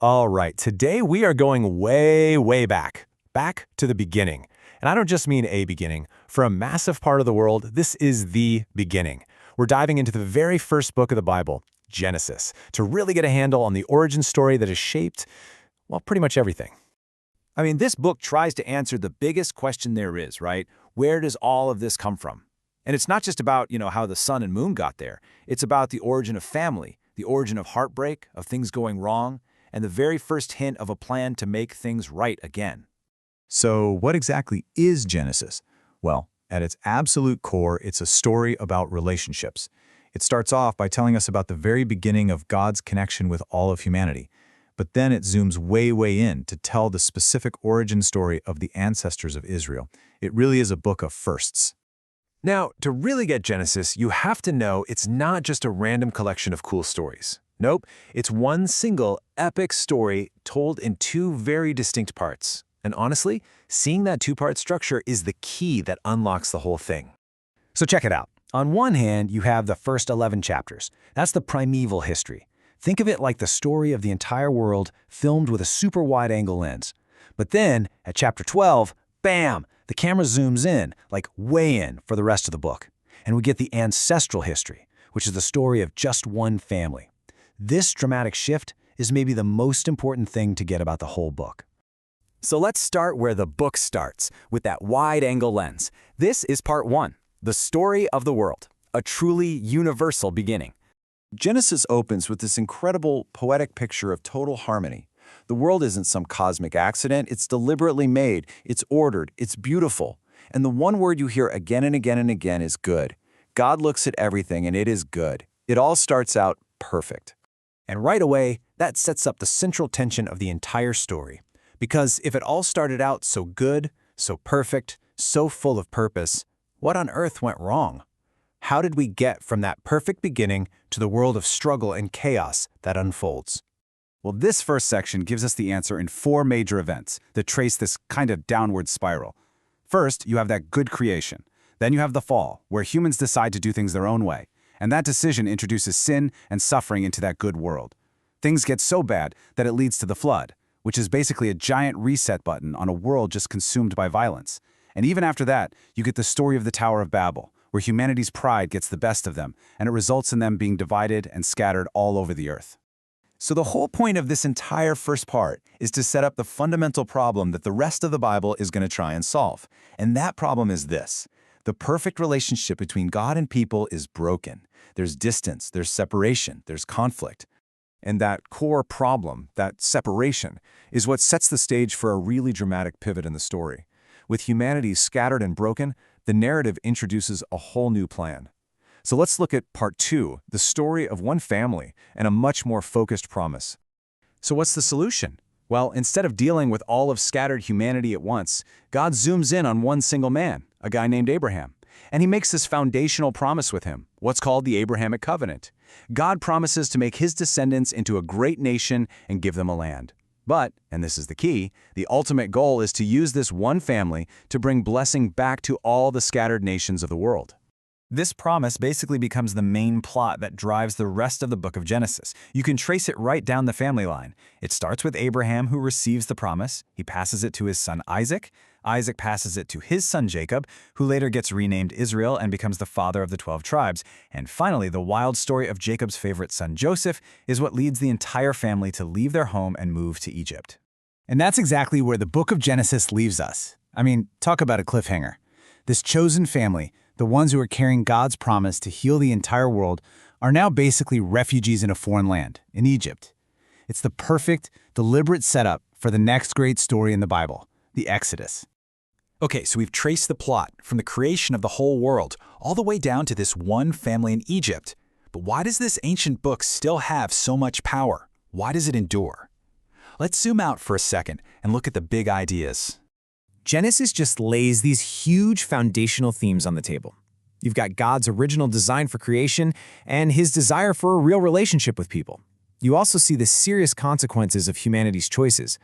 All right, today we are going way, way back to the beginning. And I don't just mean a beginning. For a massive part of the world, this is the beginning. We're diving into the very first book of the Bible, Genesis, to really get a handle on the origin story that has shaped, well, pretty much everything. I mean, this book tries to answer the biggest question there is, right? Where does all of this come from? And it's not just about, how the sun and moon got there. It's about the origin of family, the origin of heartbreak, of things going wrong, and the very first hint of a plan to make things right again. So what exactly is Genesis? Well, at its absolute core, it's a story about relationships. It starts off by telling us about the very beginning of God's connection with all of humanity. But then it zooms way in to tell the specific origin story of the ancestors of Israel. It really is a book of firsts. Now, to really get Genesis, you have to know it's not just a random collection of cool stories. Nope, it's one single epic story told in two very distinct parts. And honestly, seeing that two-part structure is the key that unlocks the whole thing. So check it out. On one hand, you have the first 11 chapters. That's the primeval history. Think of it like the story of the entire world filmed with a super wide-angle lens. But then, at chapter 12, bam, the camera zooms in, like way in, for the rest of the book. And we get the ancestral history, which is the story of just one family. This dramatic shift is maybe the most important thing to get about the whole book. So let's start where the book starts, with that wide-angle lens. This is part 1, the story of the world, a truly universal beginning. Genesis opens with this incredible poetic picture of total harmony. The world isn't some cosmic accident, it's deliberately made, it's ordered, it's beautiful. And the one word you hear again and again and again is good. God looks at everything and it is good. It all starts out perfect. And right away, that sets up the central tension of the entire story. Because if it all started out so good, so perfect, so full of purpose, what on earth went wrong? How did we get from that perfect beginning to the world of struggle and chaos that unfolds? Well, this first section gives us the answer in 4 major events that trace this kind of downward spiral. First, you have that good creation. Then you have the fall, where humans decide to do things their own way. And that decision introduces sin and suffering into that good world. Things get so bad that it leads to the flood, which is basically a giant reset button on a world just consumed by violence. And even after that, you get the story of the Tower of Babel, where humanity's pride gets the best of them, and it results in them being divided and scattered all over the earth. So the whole point of this entire first part is to set up the fundamental problem that the rest of the Bible is going to try and solve. And that problem is this. The perfect relationship between God and people is broken. There's distance, there's separation, there's conflict. And that core problem, that separation, is what sets the stage for a really dramatic pivot in the story. With humanity scattered and broken, the narrative introduces a whole new plan. So let's look at part 2, the story of one family and a much more focused promise. So what's the solution? Well, instead of dealing with all of scattered humanity at once, God zooms in on one single man, a guy named Abraham. And he makes this foundational promise with him, what's called the Abrahamic covenant. God promises to make his descendants into a great nation and give them a land. But, and this is the key, the ultimate goal is to use this one family to bring blessing back to all the scattered nations of the world. This promise basically becomes the main plot that drives the rest of the book of Genesis. You can trace it right down the family line. It starts with Abraham, who receives the promise. He passes it to his son Isaac. Isaac passes it to his son Jacob, who later gets renamed Israel and becomes the father of the 12 tribes. And finally, the wild story of Jacob's favorite son Joseph is what leads the entire family to leave their home and move to Egypt. And that's exactly where the book of Genesis leaves us. I mean, talk about a cliffhanger. This chosen family, the ones who are carrying God's promise to heal the entire world, are now basically refugees in a foreign land, in Egypt. It's the perfect, deliberate setup for the next great story in the Bible, the Exodus. Okay, so we've traced the plot from the creation of the whole world all the way down to this one family in Egypt. But why does this ancient book still have so much power? Why does it endure? Let's zoom out for a second and look at the big ideas. Genesis just lays these huge foundational themes on the table. You've got God's original design for creation and his desire for a real relationship with people. You also see the serious consequences of humanity's choices,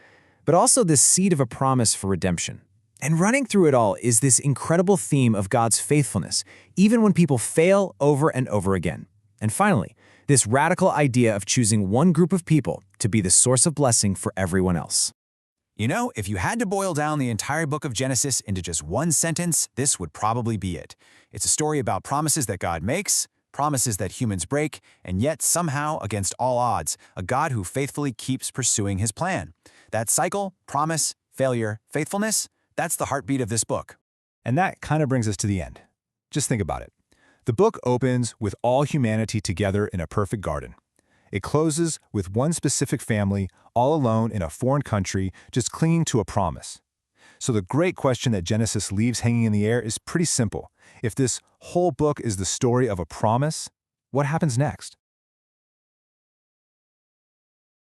but also this seed of a promise for redemption. And running through it all is this incredible theme of God's faithfulness, even when people fail over and over again. And finally, This radical idea of choosing one group of people to be the source of blessing for everyone else. You know, if you had to boil down the entire book of Genesis into just one sentence, this would probably be it. It's a story about promises that God makes, promises that humans break, and yet somehow, against all odds, a God who faithfully keeps pursuing his plan. That cycle, promise, failure, faithfulness, that's the heartbeat of this book. And that kind of brings us to the end. Just think about it. The book opens with all humanity together in a perfect garden. It closes with one specific family, all alone in a foreign country, just clinging to a promise. So the great question that Genesis leaves hanging in the air is pretty simple. If this whole book is the story of a promise, what happens next?